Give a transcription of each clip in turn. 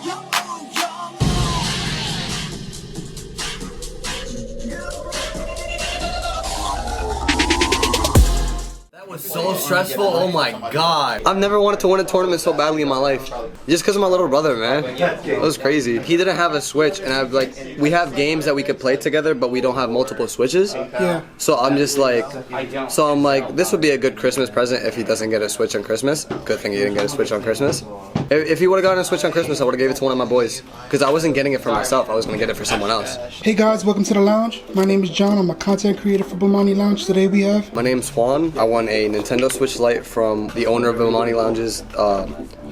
So stressful, oh my god. I've never wanted to win a tournament so badly in my life. Just because of my little brother, man. It was crazy. He didn't have a Switch, and we have games that we could play together, but we don't have multiple Switches. Yeah. So I'm like, this would be a good Christmas present if he doesn't get a Switch on Christmas. Good thing he didn't get a Switch on Christmas. If he would have gotten a Switch on Christmas, I would have gave it to one of my boys. Because I wasn't getting it for myself, I was going to get it for someone else. Hey guys, welcome to the lounge. My name is John, I'm a content creator for Bemani Lounge. Today we have... My name's Juan. I won a Nintendo Switch Lite from the owner of Bemani Lounge's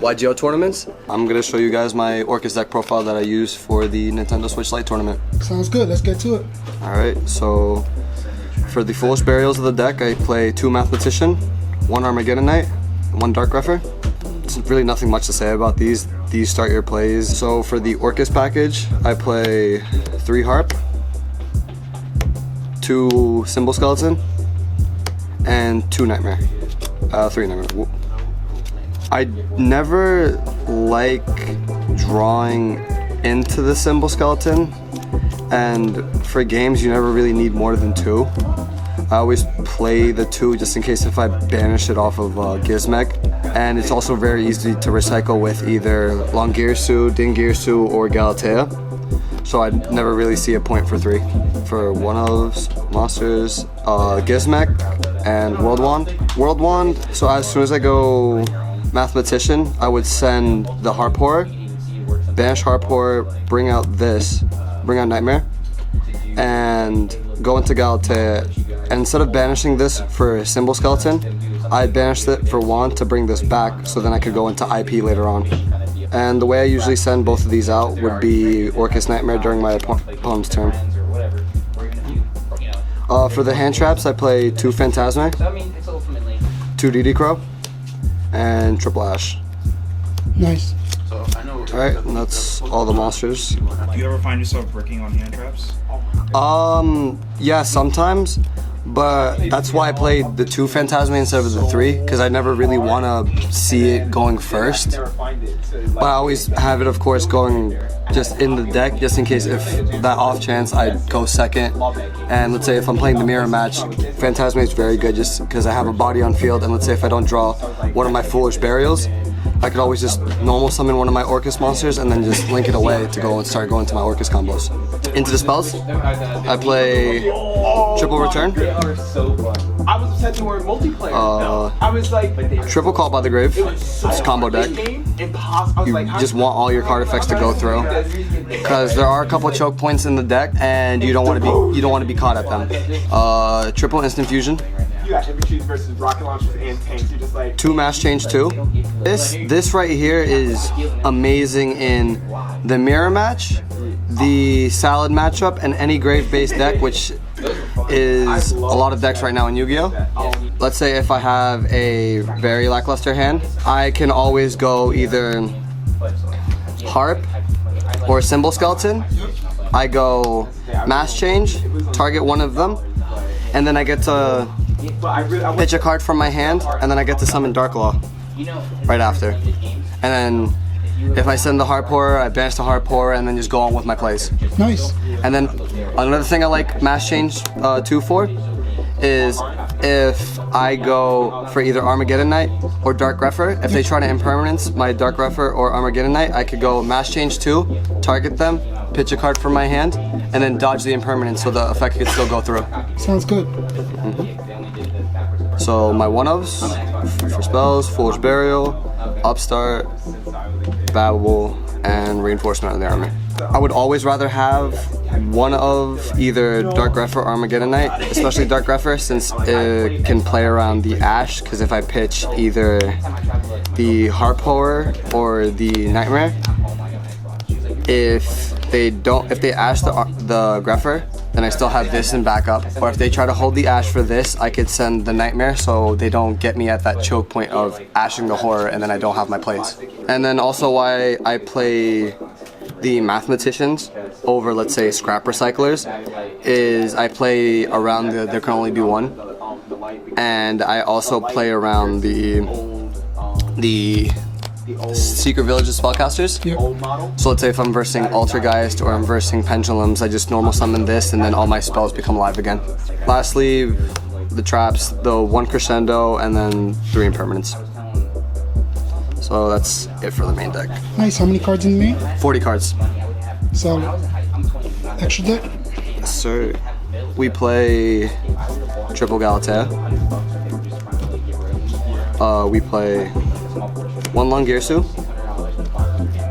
YUGIOH tournaments. I'm going to show you guys my Orcust deck profile that I used for the Nintendo Switch Lite tournament. Sounds good, let's get to it. Alright, so for the Foolish Burials of the deck, I play 2 Mathematician, 1 Armageddon Knight, 1 Dark Greffer. There's really nothing much to say about these. These start your plays. So for the Orcust package, I play 3 Harp, 2 Symbol Skeleton, and 2 Nightmare. 3 Nightmare. I never like drawing into the Symbol Skeleton, and for games you never really need more than 2. I always play the 2 just in case if I banish it off of Gizmek. And it's also very easy to recycle with either Longirsu, Dingirsu, or Galatea. So I never really see a point for 3. For one-ofs, monsters, Gizmek, and World Wand. World Wand, so as soon as I go Mathematician, I would send the Harp Horror, banish Harp Horror, bring out Nightmare, and go into Galatea. And instead of banishing this for Symbol Skeleton, I banished it for Juan to bring this back so then I could go into IP later on. And the way I usually send both of these out would be Orcust Nightmare during my opponent's turn. For the hand traps, I play 2 Phantasme, 2 DD Crow, and triple Ash. Nice. Alright, and that's all the monsters. Do you ever find yourself bricking on hand traps? Yeah, sometimes, but that's why I played the 2 Phantasme instead of the 3, because I never really want to see it going first. But I always have it, of course, going just in the deck, just in case if that off chance I'd go second. And let's say if I'm playing the mirror match, Phantasme is very good just because I have a body on field, and let's say if I don't draw one of my Foolish Burials, I could always just normal summon one of my Orcust monsters and then just link it away to go and start going to my Orcust combos. Into the spells, I play Triple Return, Triple Call by the Grave, it's a combo deck. You just want all your card effects to go through, because there are a couple choke points in the deck and you don't want to be caught at them. Triple Instant Fusion. You got infantry versus rocket launchers and tanks. You're just like 2 Mass Change 2. This right here is amazing in the mirror match, the salad matchup, and any grave-based deck, which is a lot of decks right now in Yu-Gi-Oh. Let's say if I have a very lackluster hand, I can always go either Harp or Symbol Skeleton. I go Mass Change, target one of them, and then I get to pitch a card from my hand, and then I get to summon Dark Law right after. And then if I send the Harp Horror, I banish the Harp Horror, and then just go on with my plays. Nice. And then another thing I like Mass Change 2 for is if I go for either Armageddon Knight or Dark Greffer. If they try to impermanence my Dark Greffer or Armageddon Knight, I could go Mass Change 2, target them, pitch a card from my hand, and then dodge the impermanence so the effect could still go through. Sounds good. So my one-ofs for spells, Foolish Burial, Upstart, Babble, and Reinforcement of the Army. I would always rather have one of either Dark Greffer or Armageddon Knight, especially Dark Greffer, since it can play around the Ash, because if I pitch either the Harp Horror or the Nightmare, if they Ash the Greffer, then I still have this in backup. Or if they try to hold the Ash for this, I could send the Nightmare so they don't get me at that choke point of ashing the Horror and then I don't have my plays. And then also why I play the Mathematicians over, let's say, Scrap Recyclers, is I play around there can only be one. And I also play around the Secret Villages spellcasters. Yep. So let's say if I'm versing Altergeist or I'm versing Pendulums, I just normal summon this and then all my spells become live again. Lastly, the traps, the 1 Crescendo and then 3 Impermanents. So that's it for the main deck. Nice. How many cards in the main? 40 cards. So, extra deck? Yes, sir. We play Triple Galatea. We play 1 Lungirsu.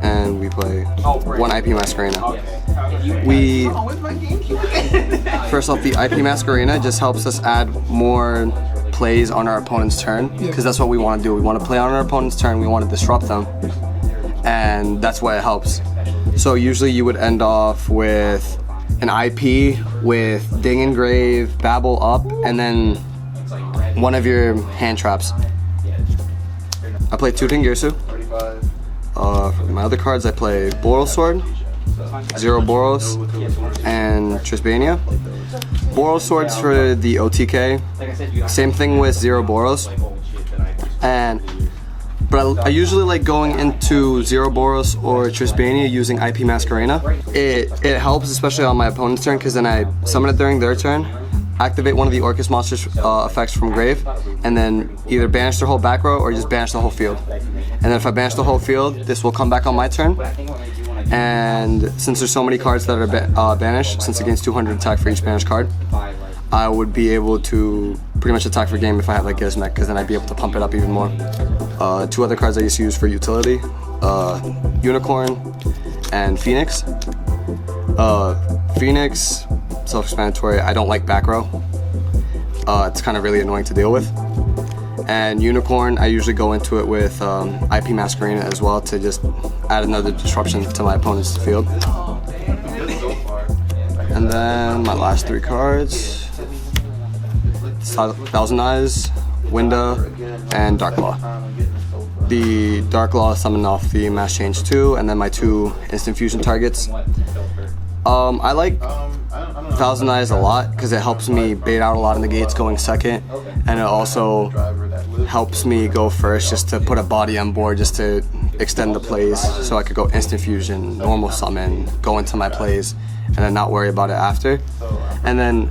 And we play 1 IP Masquerena. First off, the IP Masquerena just helps us add more plays on our opponent's turn, because that's what we want to do. We want to play on our opponent's turn, we want to disrupt them, and that's why it helps. So usually you would end off with an IP with Ding Engrave, Babble Up, and then one of your hand traps. I play 2 Dingirsu. For my other cards, I play Boros Sword, 0 Boros, and Trisbania. Boros Swords for the OTK. Same thing with 0 Boros. But I usually like going into 0 Boros or Trisbania using IP Masquerena. It helps, especially on my opponent's turn, because then I summon it during their turn, activate one of the Orcust monsters effects from grave, and then either banish their whole back row or just banish the whole field. And then if I banish the whole field, this will come back on my turn. And since there's so many cards that are banished, since it gains 200 attack for each banished card, I would be able to pretty much attack for game if I had like Gizmek, because then I'd be able to pump it up even more. 2 other cards I used to use for utility, Unicorn and Phoenix. Phoenix, self-explanatory, I don't like back row. It's kind of really annoying to deal with. And Unicorn, I usually go into it with IP Masquerena as well to just add another disruption to my opponent's field. And then my last 3 cards, Thousand Eyes, Winda, and Darklaw. The Darklaw summon off the Mass Change 2, and then my 2 instant fusion targets. I like Thousand Eyes a lot because it helps me bait out a lot in the gates going second, and it also helps me go first just to put a body on board just to extend the plays, so I could go instant fusion, normal summon, go into my plays, and then not worry about it after. And then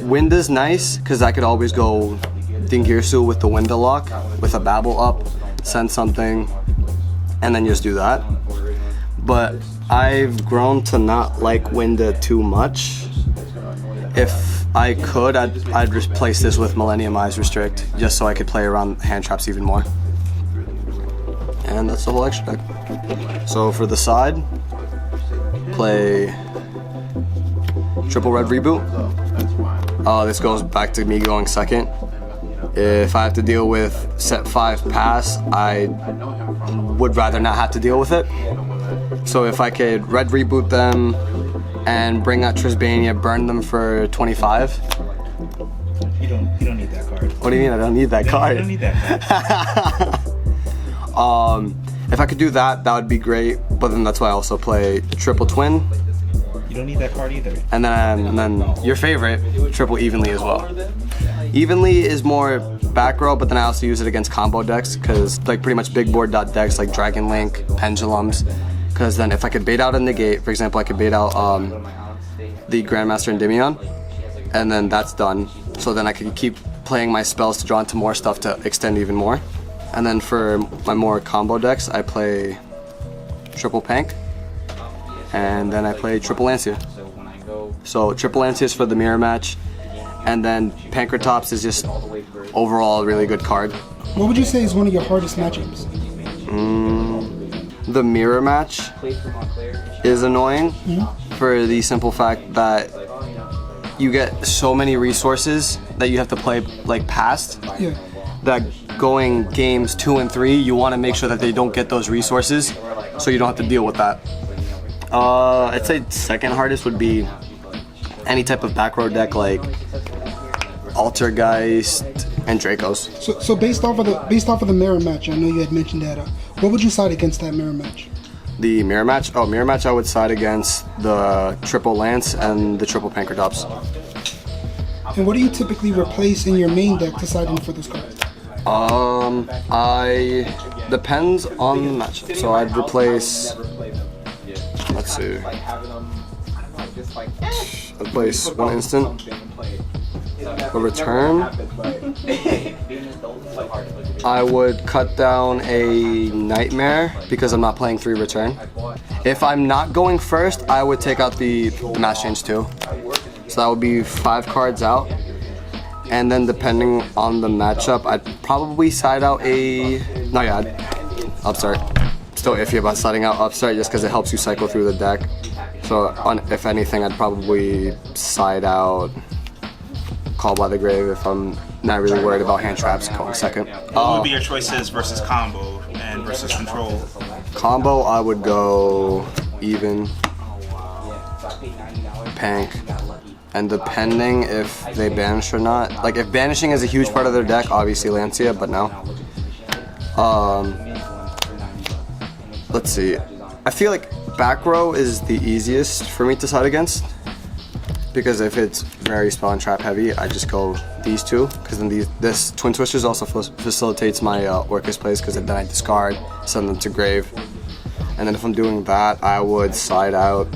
Winda's nice because I could always go Dingirsu with the Winda lock with a Babble Up, send something, and then just do that. But I've grown to not like Winda too much. If I could, I'd replace this with Millennium Eyes Restrict just so I could play around hand traps even more. And that's the whole extra deck. So for the side, play Triple Red Reboot. This goes back to me going second. If I have to deal with set 5 pass, I would rather not have to deal with it. So if I could red reboot them and bring out Trisbania, burn them for 25. You don't need that card. What do you mean I don't need that card? You don't need that card. If I could do that, that would be great. But then that's why I also play Triple Twin. You don't need that card either. And then your favorite, Triple Evenly as well. Evenly is more back row, but then I also use it against combo decks because like pretty much big board decks like Dragon Link, Pendulums. Because then if I could bait out a negate, for example, I could bait out the Grandmaster Endymion, and then that's done. So then I could keep playing my spells to draw into more stuff to extend even more. And then for my more combo decks, I play Triple Pank, and then I play Triple Lancia. So Triple Lancia is for the mirror match, and then Pankratops is just overall a really good card. What would you say is one of your hardest matchups? The mirror match is annoying for the simple fact that you get so many resources that you have to play like past. Yeah. That going games 2 and 3, you want to make sure that they don't get those resources, so you don't have to deal with that. I'd say second hardest would be any type of back row deck like Altergeist and Dracos. So based off of the mirror match, I know you had mentioned that. What would you side against that mirror match? The mirror match? Oh, mirror match I would side against the Triple Lance and the Triple Pankratops. And what do you typically replace in your main deck to side in for those cards? I depends on the matchup. So I'd replace. Let's see. I'd place one instant. A return. I would cut down a nightmare because I'm not playing 3 return. If I'm not going first, I would take out the match change too. So that would be 5 cards out. And then depending on the matchup, I'd probably side out a... No, yeah, upstart. Still iffy about siding out upstart just because it helps you cycle through the deck. So if anything, I'd probably side out Call by the Grave if I'm not really worried about hand traps going second. What would be your choices versus combo and versus control? Combo, I would go even, Pank, and depending if they banish or not. Like if banishing is a huge part of their deck, obviously Lancia, but no. Let's see. I feel like back row is the easiest for me to side against. Because if it's very spell and trap heavy, I just go these 2. Because then this Twin Twisters also facilitates my Orcust plays, because then I discard, send them to grave. And then if I'm doing that, I would side out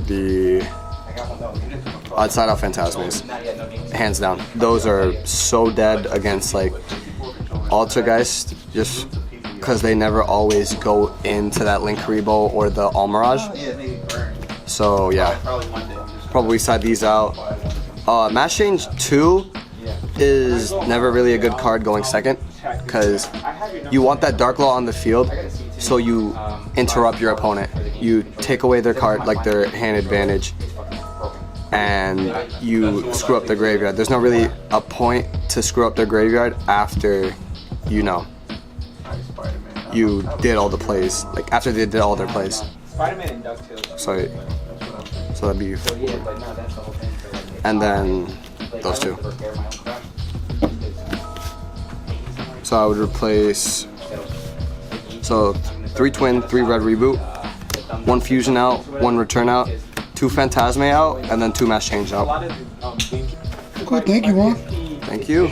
I'd side out Phantasmes. Hands down. Those are so dead against like Altergeist, just because they never always go into that Link Rebo or the Almirage. So yeah. Probably side these out. Match Change 2 is never really a good card going second because you want that Dark Law on the field so you interrupt your opponent. You take away their card, like their hand advantage, and you screw up their graveyard. There's not really a point to screw up their graveyard after you did all the plays, like after they did all their plays. So that'd be 4. And then those 2. So I would replace 3 twin, 3 red reboot, 1 fusion out, 1 return out, 2 Phantasme out, and then 2 match change out. Good, thank you, Juan. Thank you.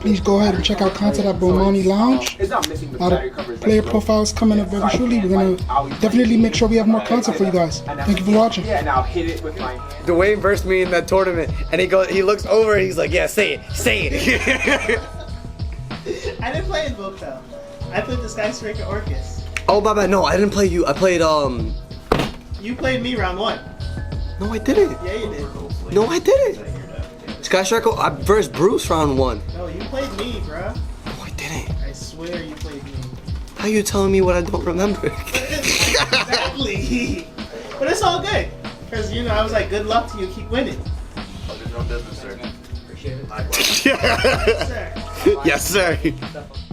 Please go ahead and check out content at Bemani Lounge. A lot of player profiles coming up very shortly. We're gonna definitely make sure we have more content for you guys. Thank you for watching. Dwayne versed me in that tournament, and he looks over and he's like, yeah, say it. I didn't play in both though. I played the Skyscraper Orcust. Oh, my bad. No, I didn't play you. I played, You played me round 1. No, I didn't. Yeah, you did. No, I didn't. Sky Striker, I versed Bruce round 1. No, you played me, bruh. No, I didn't. I swear you played me. How you telling me what I don't remember? Exactly. But it's all good. Because, I was like, good luck to you, keep winning. There's no business, sir. Appreciate it. Yes, sir. Yes, sir.